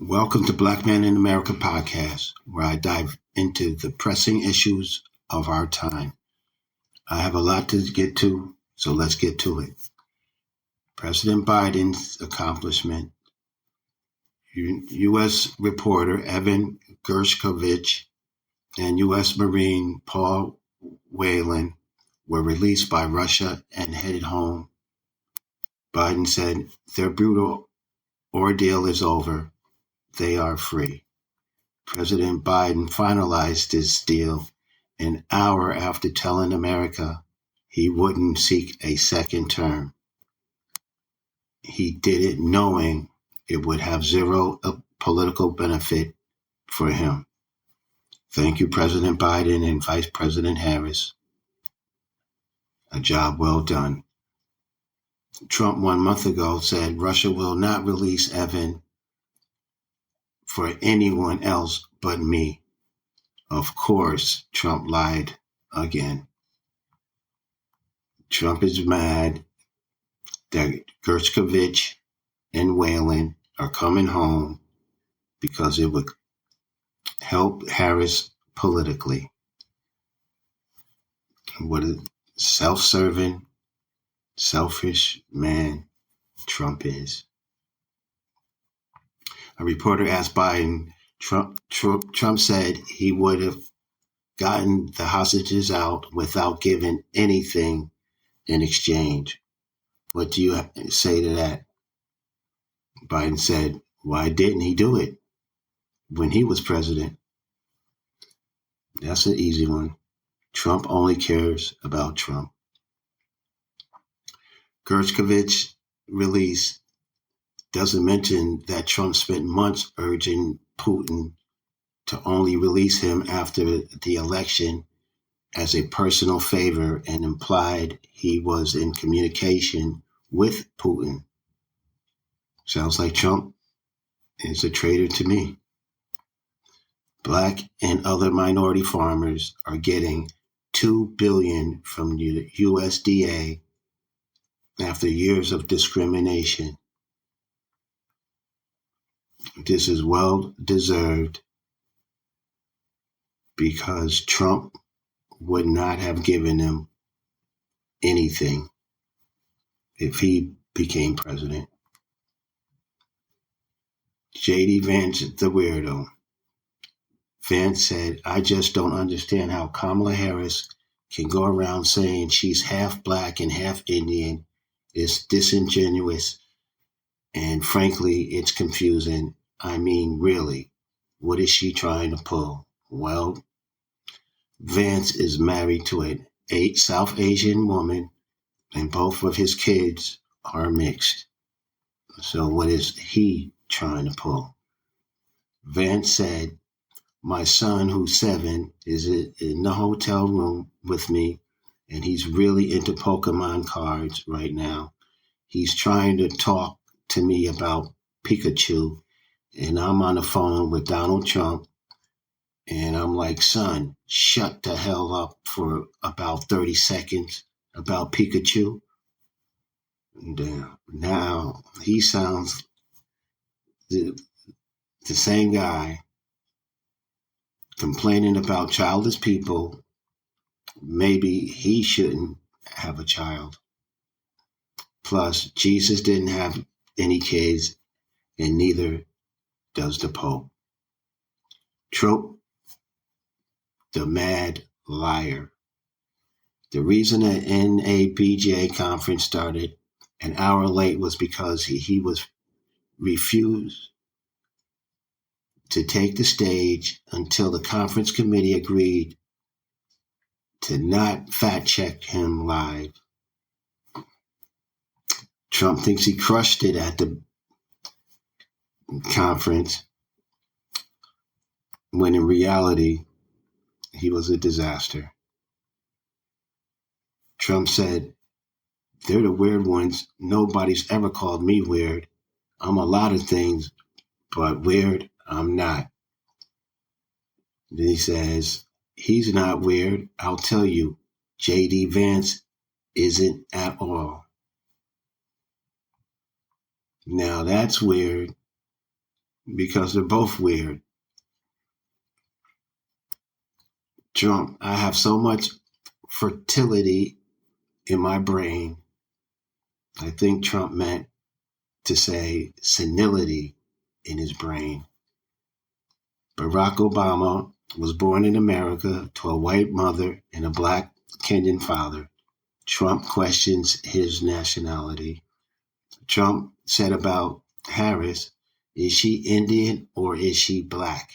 Welcome to Black Man in America podcast, where I dive into the pressing issues of our time. I have a lot to get to, so let's get to it. President Biden's accomplishment. U.S. reporter Evan Gershkovich and U.S. Marine Paul Whelan were released by Russia and headed home. Biden said their brutal ordeal is over. They are free. President Biden finalized this deal an hour after telling America he wouldn't seek a second term. He did it knowing it would have zero political benefit for him. Thank you, President Biden and Vice President Harris. A job well done. Trump 1 month ago said Russia will not release Evan for anyone else but me. Of course, Trump lied again. Trump is mad that Gershkovich and Whelan are coming home because it would help Harris politically. What a self-serving, selfish man Trump is. A reporter asked Biden, Trump said he would have gotten the hostages out without giving anything in exchange. What do you say to that? Biden said, why didn't he do it when he was president? That's an easy one. Trump only cares about Trump. Gershkovich release doesn't mention that Trump spent months urging Putin to only release him after the election as a personal favor and implied he was in communication with Putin. Sounds like Trump is a traitor to me. Black and other minority farmers are getting $2 billion from the USDA after years of discrimination. This is well deserved because Trump would not have given them anything if he became president. J.D. Vance, the weirdo. Vance said, I just don't understand how Kamala Harris can go around saying she's half black and half Indian. It's disingenuous. And frankly, it's confusing. I mean, really, what is she trying to pull? Well, Vance is married to a South Asian woman, and both of his kids are mixed. So what is he trying to pull? Vance said, my son, who's 7, is in the hotel room with me, and he's really into Pokemon cards right now. He's trying to talk to me about Pikachu, and I'm on the phone with Donald Trump, and I'm like, son, shut the hell up for about 30 seconds about Pikachu. And now he sounds the same guy complaining about childless people. Maybe he shouldn't have a child. Plus, Jesus didn't have any kids, and neither does the Pope. Trump, the mad liar. The reason the NABJ conference started an hour late was because he was refused to take the stage until the conference committee agreed to not fact check him live. Trump thinks he crushed it at the conference, when in reality, he was a disaster. Trump said, they're the weird ones. Nobody's ever called me weird. I'm a lot of things, but weird, I'm not. Then he says, he's not weird. I'll tell you, J.D. Vance isn't at all. Now that's weird. because they're both weird. Trump, I have so much fertility in my brain. I think Trump meant to say senility in his brain. Barack Obama was born in America to a white mother and a black Kenyan father. Trump questions his nationality. Trump said about Harris, is she Indian or is she black?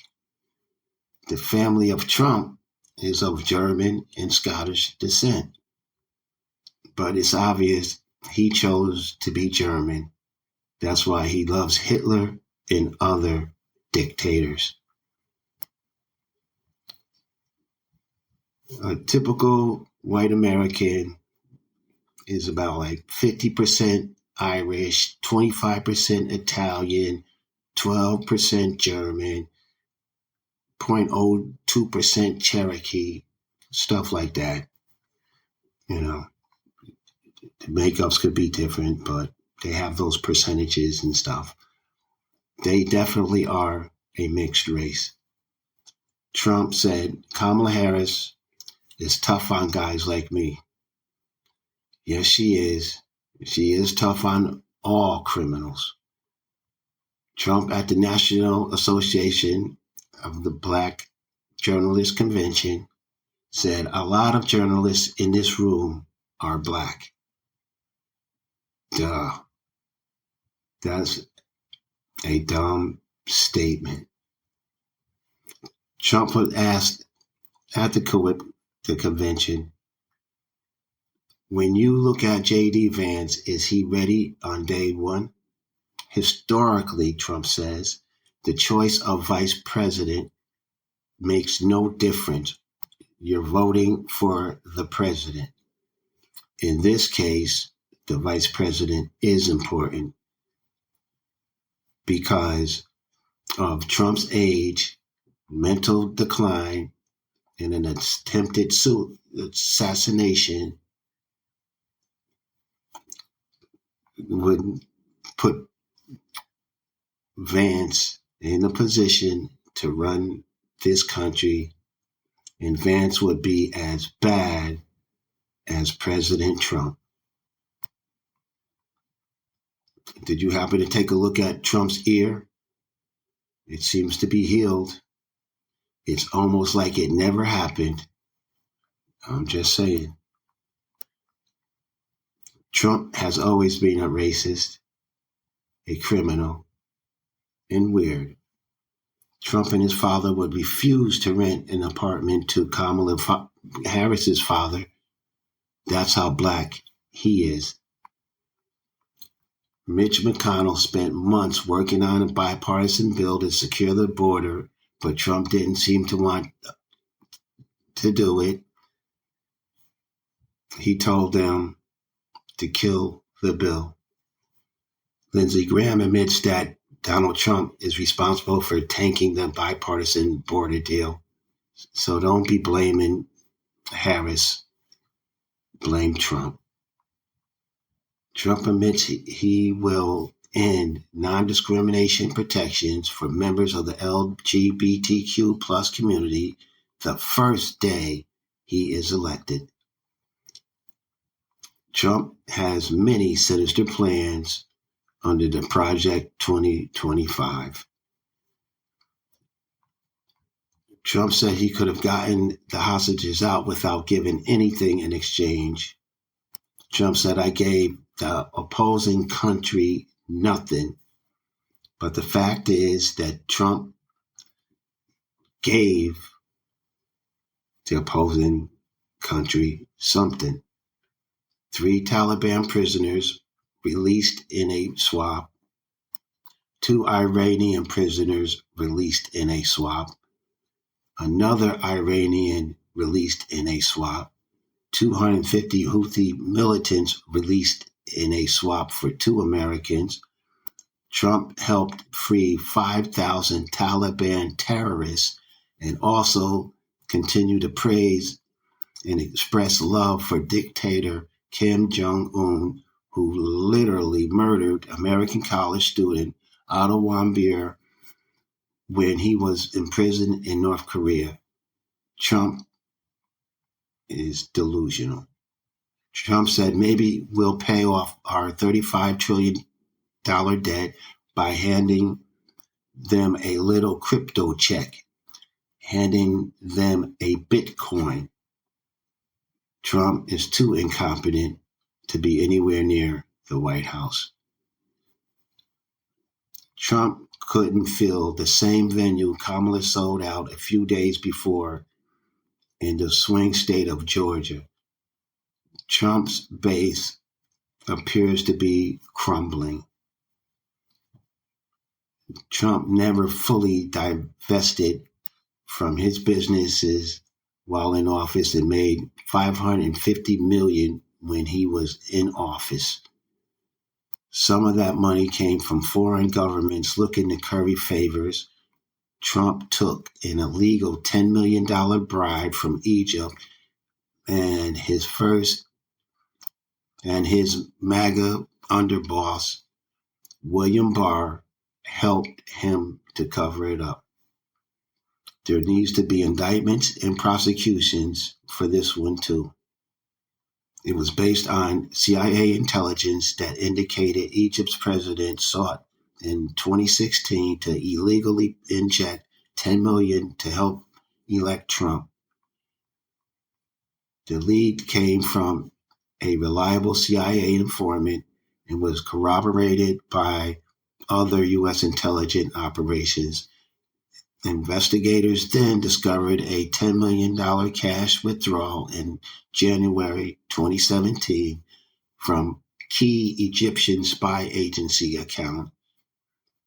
The family of Trump is of German and Scottish descent, but it's obvious he chose to be German. That's why he loves Hitler and other dictators. A typical white American is about like 50% Irish, 25% Italian, 12% German, 0.02% Cherokee, stuff like that. You know, the makeups could be different, but they have those percentages and stuff. They definitely are a mixed race. Trump said Kamala Harris is tough on guys like me. Yes, she is. She is tough on all criminals. Trump at the National Association of the Black Journalists Convention said a lot of journalists in this room are black. Duh. That's a dumb statement. Trump was asked at the convention, when you look at J.D. Vance, is he ready on day one? Historically, Trump says, the choice of vice president makes no difference. You're voting for the president. In this case, the vice president is important because of Trump's age, mental decline, and an attempted assassination would put Vance in a position to run this country, and Vance would be as bad as President Trump. Did you happen to take a look at Trump's ear? It seems to be healed. It's almost like it never happened. I'm just saying. Trump has always been a racist, a criminal, and weird. Trump and his father would refuse to rent an apartment to Kamala Harris's father. That's how black he is. Mitch McConnell spent months working on a bipartisan bill to secure the border, but Trump didn't seem to want to do it. He told them to kill the bill. Lindsey Graham admits that Donald Trump is responsible for tanking the bipartisan border deal. So don't be blaming Harris. Blame Trump. Trump admits he will end non-discrimination protections for members of the LGBTQ plus community the first day he is elected. Trump has many sinister plans under the Project 2025. Trump said he could have gotten the hostages out without giving anything in exchange. Trump said, I gave the opposing country nothing. But the fact is that Trump gave the opposing country something. 3 Taliban prisoners released in a swap. 2 Iranian prisoners released in a swap. Another Iranian released in a swap. 250 Houthi militants released in a swap for 2 Americans. Trump helped free 5,000 Taliban terrorists and also continue to praise and express love for dictator Kim Jong-un, who literally murdered American college student Otto Warmbier when he was imprisoned in North Korea. Trump is delusional. Trump said maybe we'll pay off our $35 trillion debt by handing them a little crypto check, handing them a Bitcoin. Trump is too incompetent to be anywhere near the White House. Trump couldn't fill the same venue Kamala sold out a few days before in the swing state of Georgia. Trump's base appears to be crumbling. Trump never fully divested from his businesses while in office and made $550 million when he was in office. Some of that money came from foreign governments looking to curry favors. Trump took an illegal $10 million bribe from Egypt, and his MAGA underboss, William Barr, helped him to cover it up. There needs to be indictments and prosecutions for this one too. It was based on CIA intelligence that indicated Egypt's president sought in 2016 to illegally inject $10 million to help elect Trump. The lead came from a reliable CIA informant and was corroborated by other U.S. intelligence operations. Investigators then discovered a $10 million cash withdrawal in January 2017 from key Egyptian spy agency account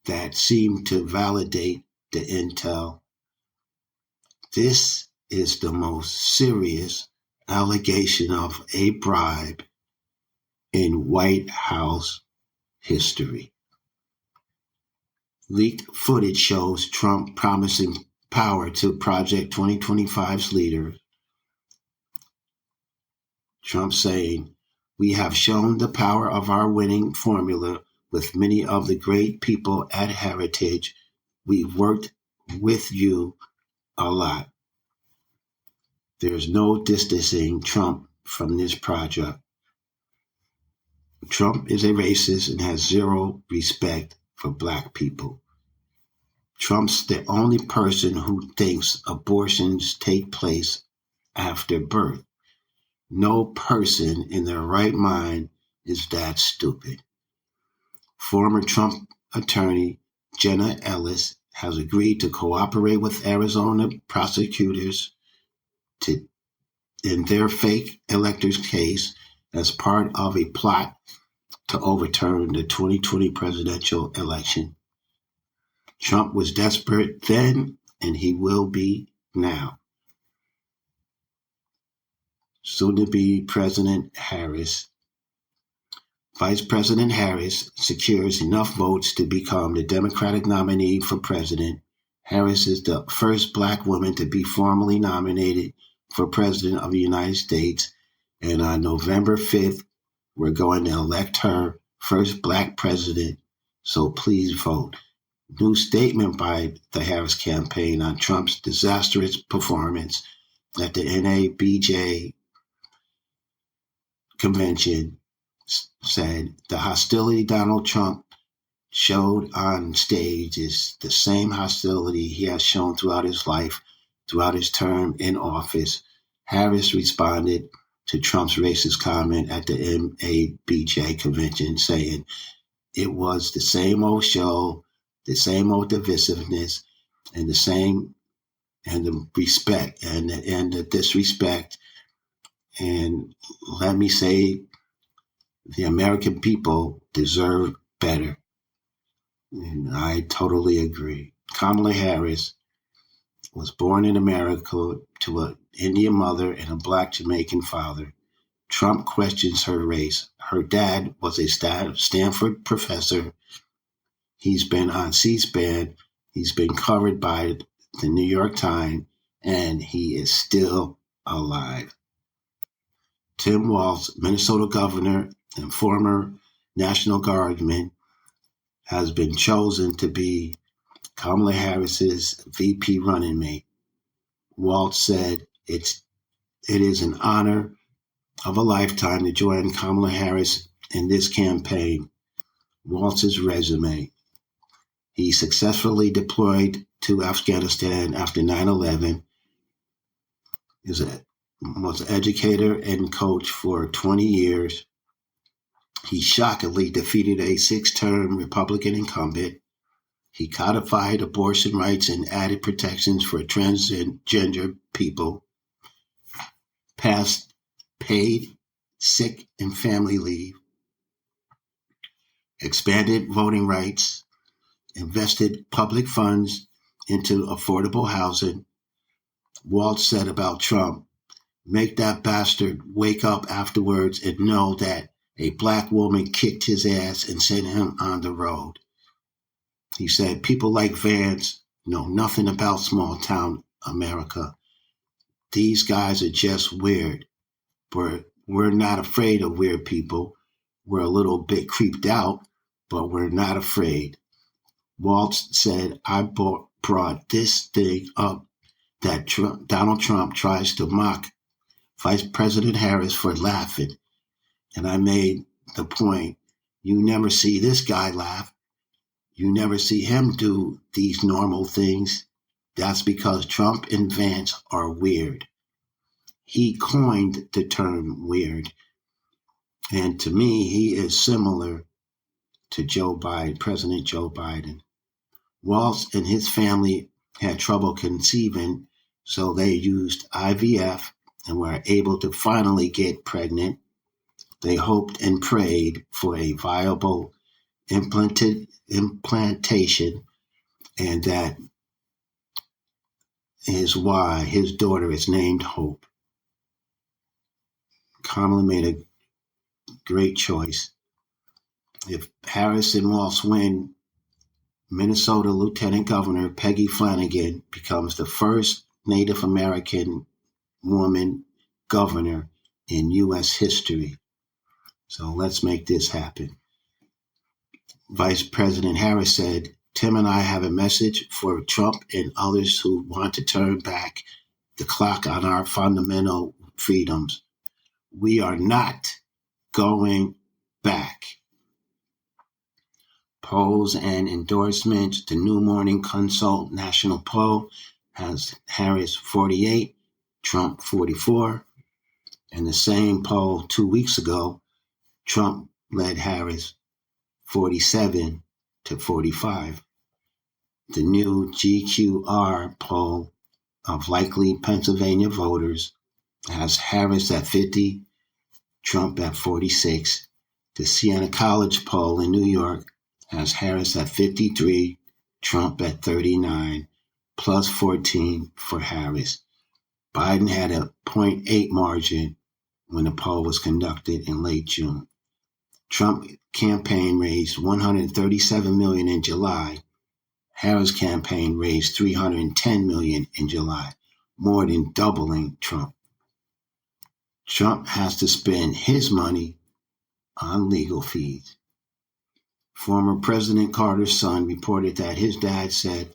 that seemed to validate the intel. This is the most serious allegation of a bribe in White House history. Leaked footage shows Trump promising power to Project 2025's leader. Trump saying, "We have shown the power of our winning formula with many of the great people at Heritage. We've worked with you a lot." There's no distancing Trump from this project. Trump is a racist and has zero respect for Black people. Trump's the only person who thinks abortions take place after birth. No person in their right mind is that stupid. Former Trump attorney Jenna Ellis has agreed to cooperate with Arizona prosecutors in their fake electors case as part of a plot to overturn the 2020 presidential election. Trump was desperate then, and he will be now. Soon-to-be President Harris. Vice President Harris secures enough votes to become the Democratic nominee for president. Harris is the first Black woman to be formally nominated for president of the United States, and on November 5th, we're going to elect her first Black president, so please vote. New statement by the Harris campaign on Trump's disastrous performance at the NABJ convention said the hostility Donald Trump showed on stage is the same hostility he has shown throughout his life, throughout his term in office. Harris responded to Trump's racist comment at the NABJ convention, saying it was the same old show, the same old divisiveness, and the respect and the disrespect. And let me say, the American people deserve better. And I totally agree. Kamala Harris was born in America to an Indian mother and a Black Jamaican father. Trump questions her race. Her dad was a Stanford professor. He's been on C-SPAN. He's been covered by the New York Times, and he is still alive. Tim Walz, Minnesota governor and former National Guardsman, has been chosen to be Kamala Harris's VP running mate. Waltz said it is an honor of a lifetime to join Kamala Harris in this campaign. Waltz's resume. He successfully deployed to Afghanistan after 9/11. Was an educator and coach for 20 years. He shockingly defeated a 6-term Republican incumbent. He codified abortion rights and added protections for transgender people, passed paid sick and family leave, expanded voting rights, invested public funds into affordable housing. Waltz said about Trump, make that bastard wake up afterwards and know that a black woman kicked his ass and sent him on the road. He said, people like Vance know nothing about small town America. These guys are just weird. We're not afraid of weird people. We're a little bit creeped out, but we're not afraid. Waltz said, I brought this thing up that Donald Trump tries to mock Vice President Harris for laughing. And I made the point, you never see this guy laugh. You never see him do these normal things. That's because Trump and Vance are weird. He coined the term weird. And to me, he is similar to Joe Biden, President Joe Biden. Waltz and his family had trouble conceiving, so they used IVF and were able to finally get pregnant. They hoped and prayed for a viable implantation, and that is why his daughter is named Hope. Kamala made a great choice. If Harris and Waltz win, Minnesota Lieutenant Governor Peggy Flanagan becomes the first Native American woman governor in U.S. history. So let's make this happen. Vice President Harris said, Tim and I have a message for Trump and others who want to turn back the clock on our fundamental freedoms. We are not going back. Polls and endorsements. The New Morning Consult National Poll has Harris 48, Trump 44. And the same poll 2 weeks ago, Trump led Harris 47 to 45. The new GQR poll of likely Pennsylvania voters has Harris at 50, Trump at 46. The Siena College poll in New York has Harris at 53, Trump at 39, plus 14 for Harris. Biden had a 0.8 margin when the poll was conducted in late June. Trump campaign raised $137 million in July. Harris campaign raised $310 million in July, more than doubling Trump. Trump has to spend his money on legal fees. Former President Carter's son reported that his dad said,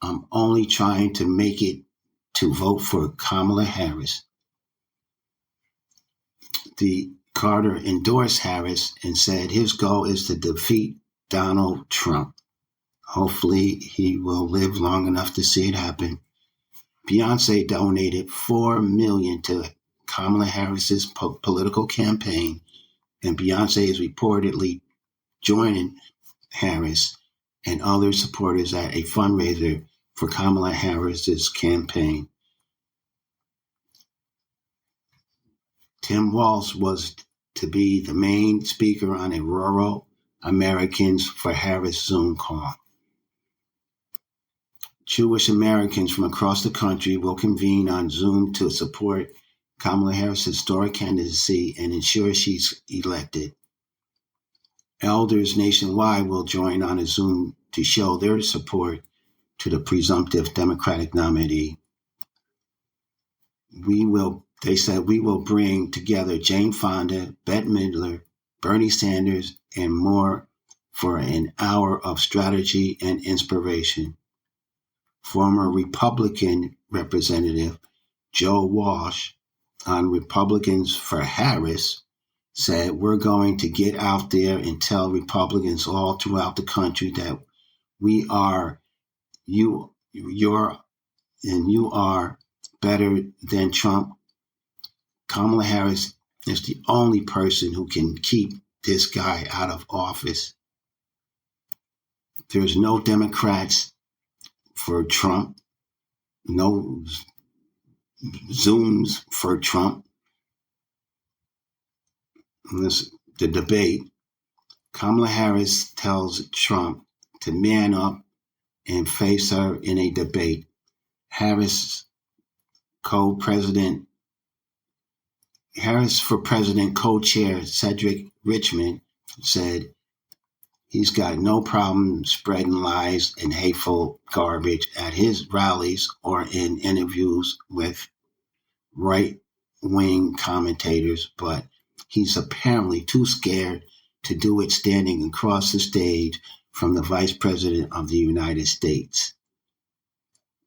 I'm only trying to make it to vote for Kamala Harris. The Carter endorsed Harris and said his goal is to defeat Donald Trump. Hopefully he will live long enough to see it happen. Beyonce donated $4 million to Kamala Harris's political campaign, and Beyonce is reportedly joining Harris and other supporters at a fundraiser for Kamala Harris's campaign. Tim Walz was to be the main speaker on a Rural Americans for Harris Zoom call. Jewish Americans from across the country will convene on Zoom to support Kamala Harris' historic candidacy and ensure she's elected. Elders nationwide will join on a Zoom to show their support to the presumptive Democratic nominee. They said we will bring together Jane Fonda, Bette Midler, Bernie Sanders, and more for an hour of strategy and inspiration. Former Republican Representative Joe Walsh on Republicans for Harris said, "We're going to get out there and tell Republicans all throughout the country that we are you are better than Trump. Kamala Harris is the only person who can keep this guy out of office. There's no Democrats for Trump, no Zooms for Trump." The debate, Kamala Harris tells Trump to man up and face her in a debate. Harris for President co-chair Cedric Richmond said he's got no problem spreading lies and hateful garbage at his rallies or in interviews with right-wing commentators, but he's apparently too scared to do it standing across the stage from the Vice President of the United States.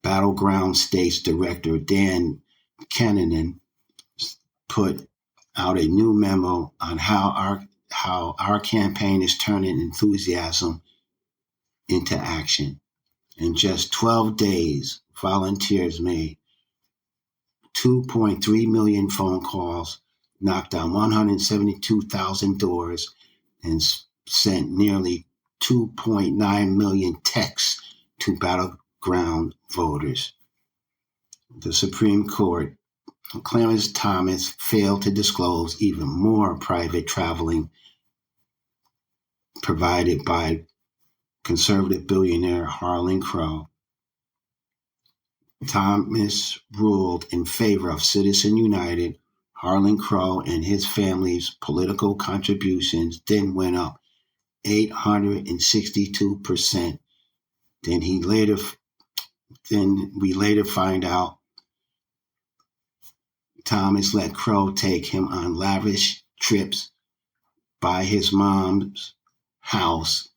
Battleground States Director Dan Kennan put out a new memo on how our campaign is turning enthusiasm into action. In just 12 days, volunteers made 2.3 million phone calls, knocked on 172,000 doors, and sent nearly 2.9 million texts to battleground voters. The Supreme Court, Clarence Thomas failed to disclose even more private traveling provided by conservative billionaire Harlan Crow. Thomas ruled in favor of Citizens United. Harlan Crow and his family's political contributions then went up 862%. Then we later find out Thomas let Crow take him on lavish trips, buy his mom's house,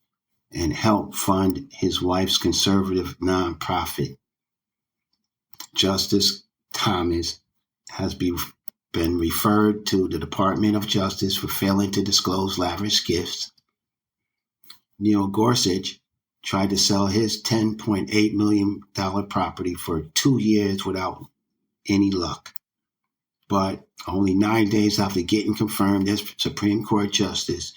and help fund his wife's conservative nonprofit. Justice Thomas has been referred to the Department of Justice for failing to disclose lavish gifts. Neil Gorsuch tried to sell his $10.8 million property for 2 years without any luck. But only 9 days after getting confirmed as Supreme Court Justice,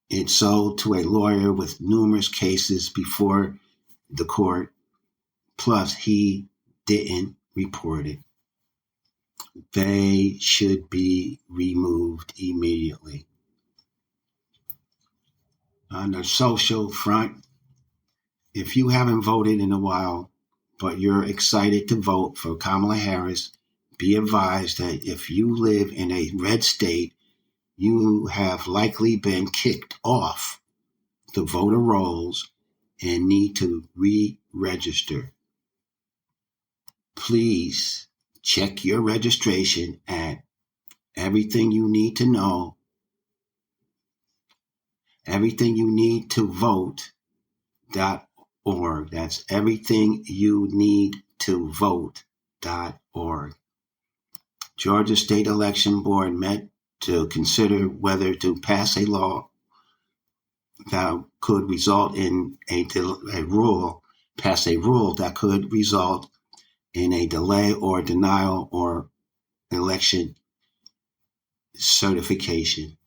it sold to a lawyer with numerous cases before the court. Plus, he didn't report it. They should be removed immediately. On the social front, if you haven't voted in a while, but you're excited to vote for Kamala Harris, be advised that if you live in a red state, you have likely been kicked off the voter rolls and need to re-register. Please check your registration at everything you need to know, everything you need to vote.org. That's everything you need to vote.org. Georgia State Election Board met to consider whether to pass a law that could result in a rule that could result in a delay or denial or election certification.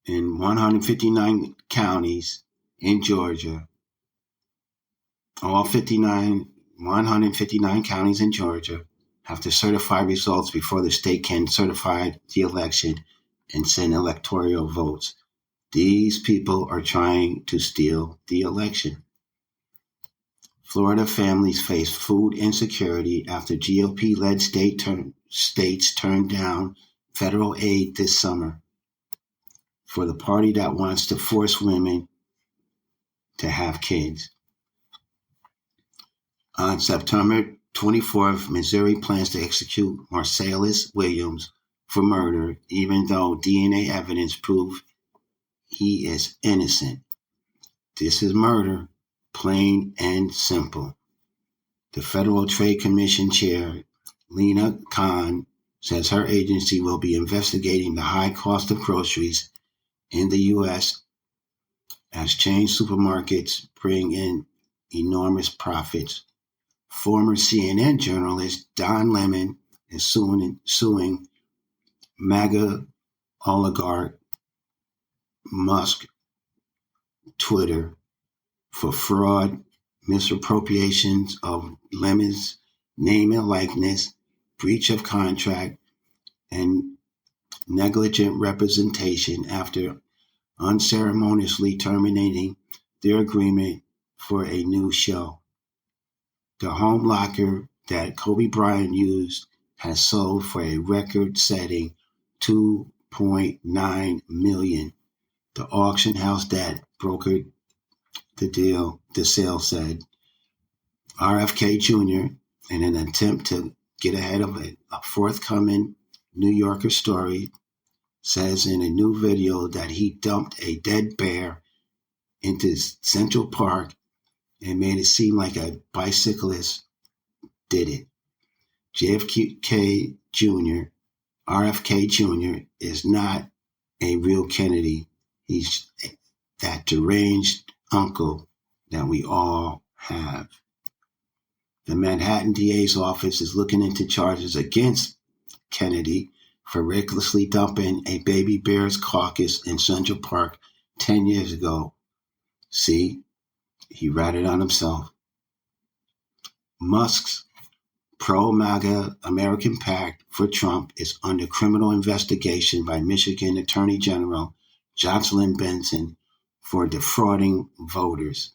In 159 counties in Georgia, 159 counties in Georgia have to certify results before the state can certify the election and send electoral votes. These people are trying to steal the election. Florida families face food insecurity after GOP-led states turned down federal aid this summer for the party that wants to force women to have kids. On September 24th, Missouri plans to execute Marcellus Williams for murder, even though DNA evidence proved he is innocent. This is murder, plain and simple. The Federal Trade Commission Chair, Lena Khan, says her agency will be investigating the high cost of groceries in the U.S. as chain supermarkets bring in enormous profits. Former CNN journalist Don Lemon is suing MAGA oligarch Musk Twitter for fraud, misappropriations of Lemon's name and likeness, breach of contract, and negligent representation after unceremoniously terminating their agreement for a new show. The home locker that Kobe Bryant used has sold for a record-setting $2.9 million. The auction house that brokered the sale said. RFK Jr., in an attempt to get ahead of a forthcoming New Yorker story, says in a new video that he dumped a dead bear into Central Park and made it seem like a bicyclist did it. RFK Jr. is not a real Kennedy. He's that deranged uncle that we all have. The Manhattan DA's office is looking into charges against Kennedy for recklessly dumping a baby bear's carcass in Central Park 10 years ago. See, he ratted on himself. Musk's pro-MAGA American Pact for Trump is under criminal investigation by Michigan Attorney General Jocelyn Benson for defrauding voters.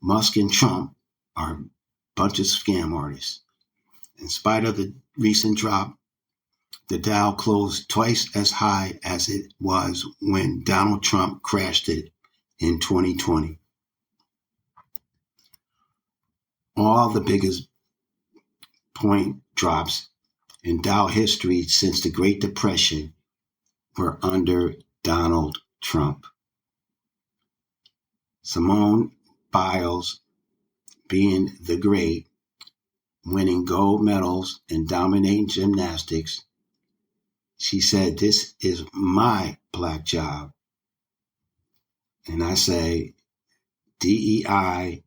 Musk and Trump are a bunch of scam artists. In spite of the recent drop, the Dow closed twice as high as it was when Donald Trump crashed it in 2020. All the biggest point drops in Dow history since the Great Depression were under Donald Trump. Simone Biles, being the great, winning gold medals and dominating gymnastics, she said, "This is my black job." And I say, DEI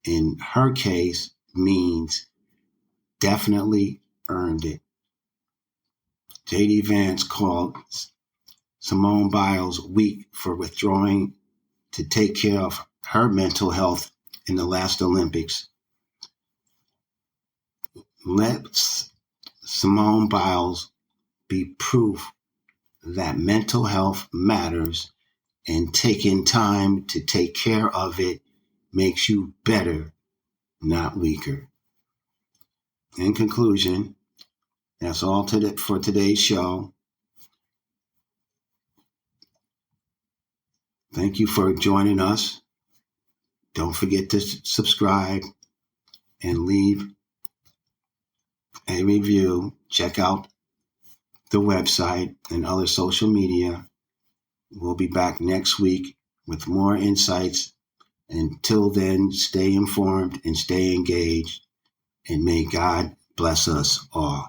in her case means definitely earned it. J.D. Vance called Simone Biles weak for withdrawing to take care of her mental health in the last Olympics. Let Simone Biles be proof that mental health matters, and taking time to take care of it makes you better, not weaker. In conclusion, that's all for today's show. Thank you for joining us. Don't forget to subscribe and leave a review. Check out the website and other social media. We'll be back next week with more insights. Until then, stay informed and stay engaged, and may God bless us all.